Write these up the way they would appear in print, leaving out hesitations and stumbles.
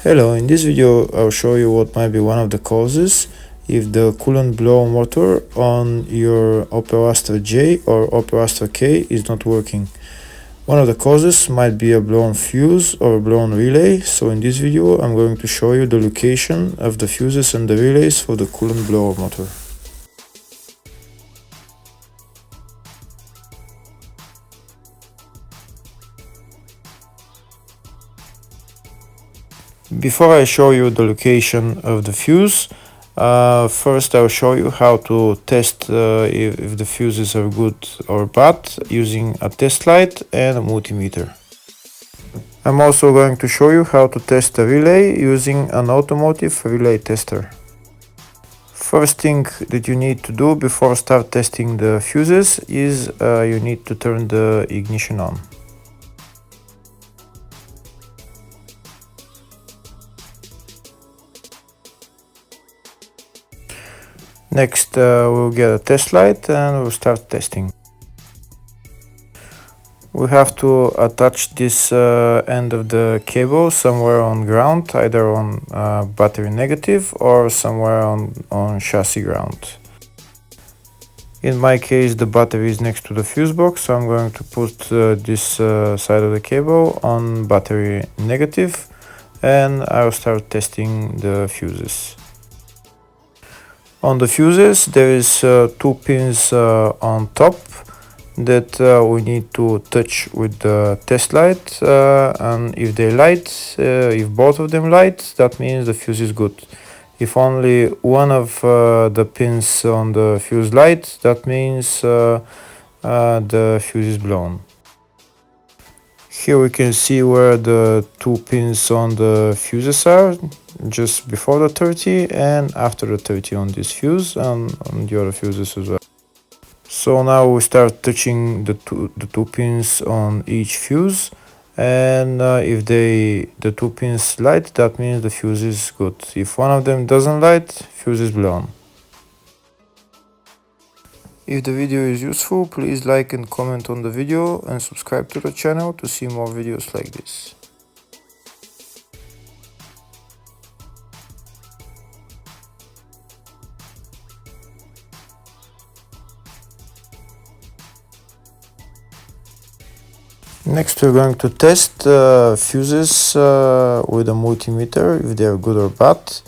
Hello, in this video I'll show you what might be one of the causes if the coolant blower motor on your Opel Astra J or Opel Astra K is not working. One of the causes might be a blown fuse or a blown relay, so in this video I'm going to show you the location of the fuses and the relays for the coolant blower motor. Before I show you the location of the fuse, first I'll show you how to test if the fuses are good or bad using a test light and a multimeter. I'm also going to show you how to test a relay using an Automotive relay tester. First thing that you need to do before start testing the fuses is you need to turn the ignition on. Next, we'll get a test light and we'll start testing. We have to attach this end of the cable somewhere on ground, either on battery negative or somewhere on chassis ground. In my case, the battery is next to the fuse box, so I'm going to put this side of the cable on battery negative, and I'll start testing the fuses. On the fuses, there is two pins on top that we need to touch with the test light, and if they light, if both of them light, that means the fuse is good. If only one of the pins on the fuse light, that means the fuse is blown. Here we can see where the two pins on the fuses are, just before the 30 and after the 30 on this fuse and on the other fuses as well. So now we start touching the two pins on each fuse, and if the two pins light, that means the fuse is good. If one of them doesn't light, fuse is blown. If the video is useful, please like and comment on the video and subscribe to the channel to see more videos like this. Next, we're going to test fuses with a multimeter, if they are good or bad.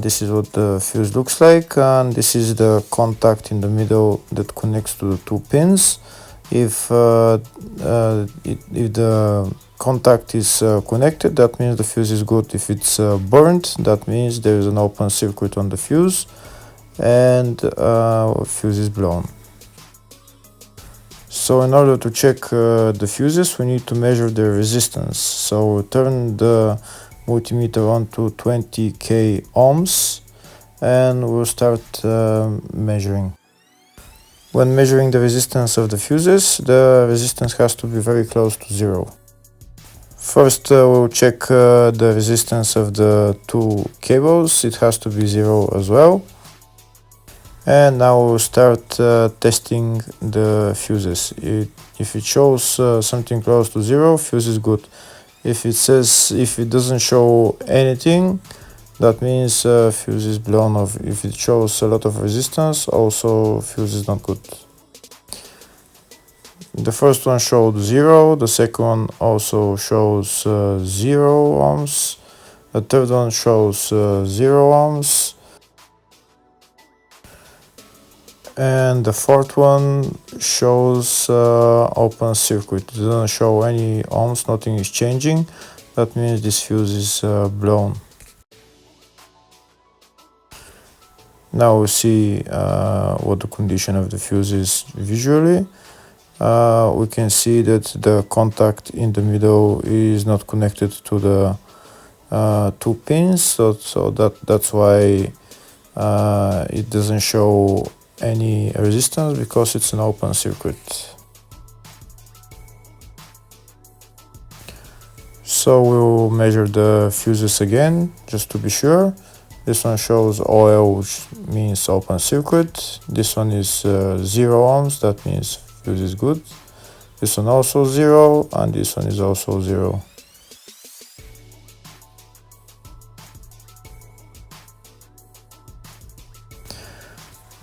This is what the fuse looks like, and this is the contact in the middle that connects to the two pins. If the contact is connected, that means the fuse is good. If it's burnt, that means there is an open circuit on the fuse and fuse is blown. So in order to check the fuses, we need to measure the resistance. So turn the multimeter on to 20k ohms and we'll start measuring. When measuring the resistance of the fuses, the resistance has to be very close to zero. First we'll check the resistance of the two cables. It has to be zero as well. And now we'll start testing the fuses. If it shows something close to zero, fuse is good. If it doesn't show anything, that means fuse is blown off. If it shows a lot of resistance, also fuse is not good. The first one showed 0, the second one also shows 0 ohms, the third one shows 0 ohms, and the fourth one shows open circuit. It doesn't show any ohms, nothing is changing. That means this fuse is blown. Now we see what the condition of the fuse is visually. We can see that the contact in the middle is not connected to the two pins, so that's why it doesn't show any resistance, because it's an open circuit. So we'll measure the fuses again just to be sure. This one shows OL, which means open circuit. This one is 0 ohms, that means fuse is good. This one also 0, and this one is also 0.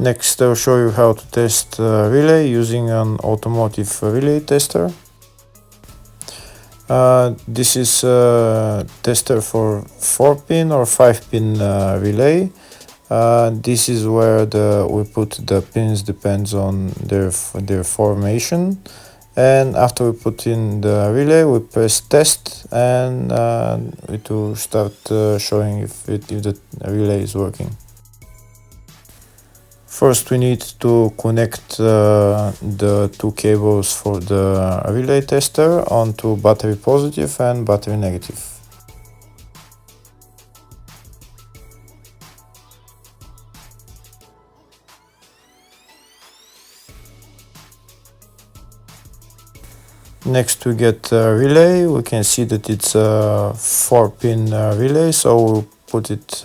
Next, I'll show you how to test relay using an automotive relay tester. This is a tester for 4-pin or 5-pin relay. This is where we put the pins, depends on their formation. And after we put in the relay, we press test, and it will start showing if the relay is working. First, we need to connect the two cables for the relay tester onto battery positive and battery negative. Next, we get a relay. We can see that it's a 4-pin relay, so we'll put it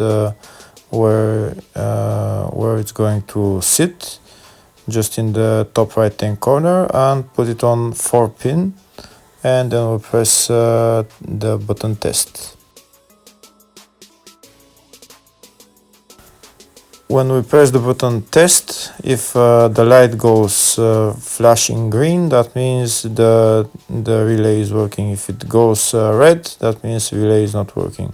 where it's going to sit, just in the top right hand corner, and put it on 4-pin, and then we'll press the button test. When we press the button test, if the light goes flashing green, that means the relay is working. If it goes red, that means the relay is not working.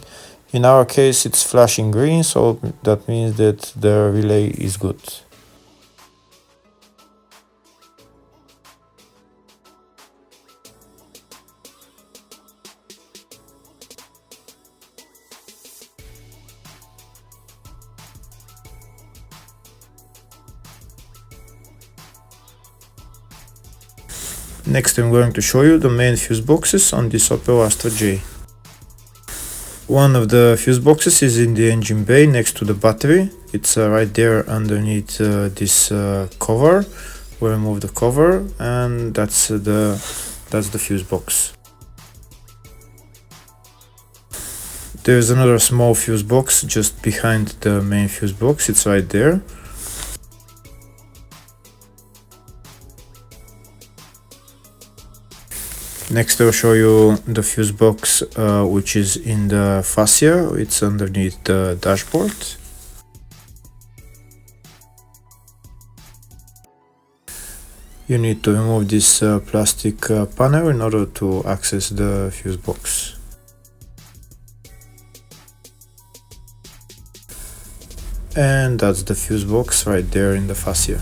In our case, it's flashing green, so that means that the relay is good. Next, I'm going to show you the main fuse boxes on this Opel Astra J. One of the fuse boxes is in the engine bay next to the battery. It's right there underneath this cover. We remove the cover, and that's the fuse box. There's another small fuse box just behind the main fuse box. It's right there. Next, I'll show you the fuse box which is in the fascia. It's underneath the dashboard. You need to remove this plastic panel in order to access the fuse box. And that's the fuse box right there in the fascia.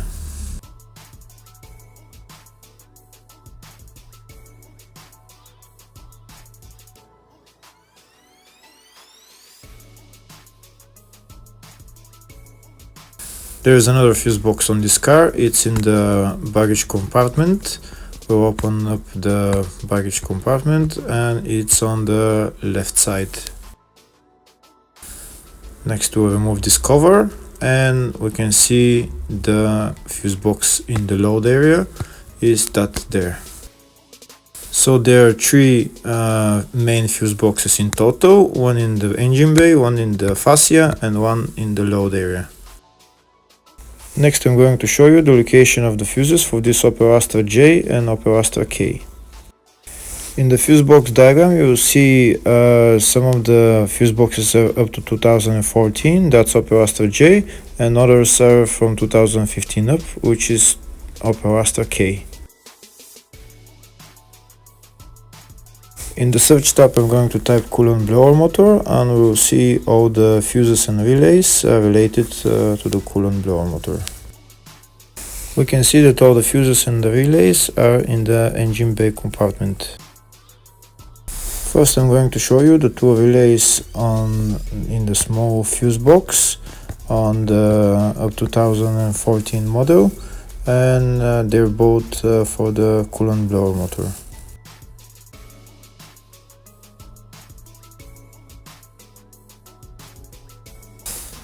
There is another fuse box on this car. It's in the baggage compartment. We'll open up the baggage compartment, and it's on the left side. Next, we'll remove this cover, and we can see the fuse box in the load area is that there. So there are three main fuse boxes in total, one in the engine bay, one in the fascia, and one in the load area. Next, I'm going to show you the location of the fuses for this Opel Astra J and Opel Astra K. In the fuse box diagram, you will see some of the fuse boxes are up to 2014, that's Opel Astra J, and others are from 2015 up, which is Opel Astra K. In the search tab, I'm going to type coolant blower motor, and we will see all the fuses and relays related to the coolant blower motor. We can see that all the fuses and the relays are in the engine bay compartment. First, I'm going to show you the two relays in the small fuse box on the up to 2014 model, and they're both for the coolant blower motor.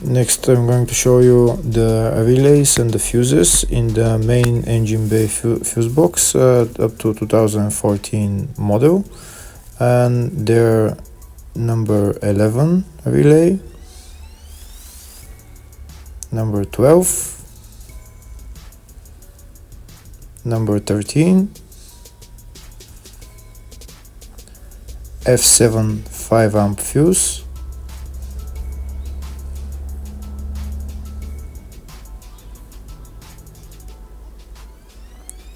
Next, I'm going to show you the relays and the fuses in the main engine bay fuse box up to 2014 model, and they're number 11 relay, number 12, number 13, F7 5-amp fuse,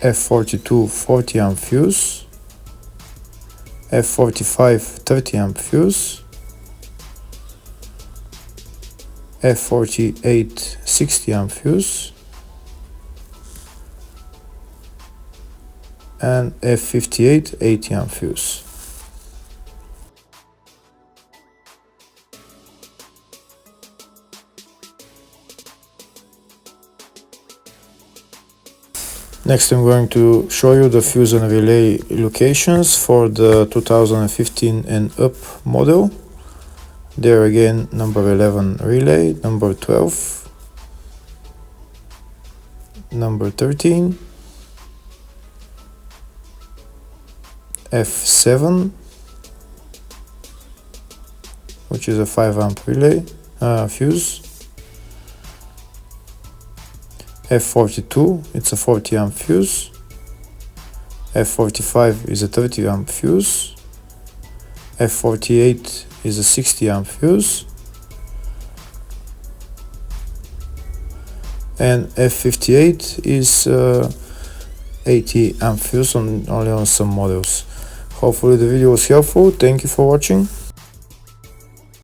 F42 40 amp fuse, F45 30 amp fuse, F48 60 amp fuse, and F58 80 amp fuse. Next, I'm going to show you the fuse and relay locations for the 2015 and up model. There again, number 11 relay, number 12, number 13, F7, which is a 5 amp relay fuse, F42, it's a 40 amp fuse, F45 is a 30 amp fuse, F48 is a 60 amp fuse, and F58 is 80 amp fuse only on some models. Hopefully the video was helpful. Thank you for watching.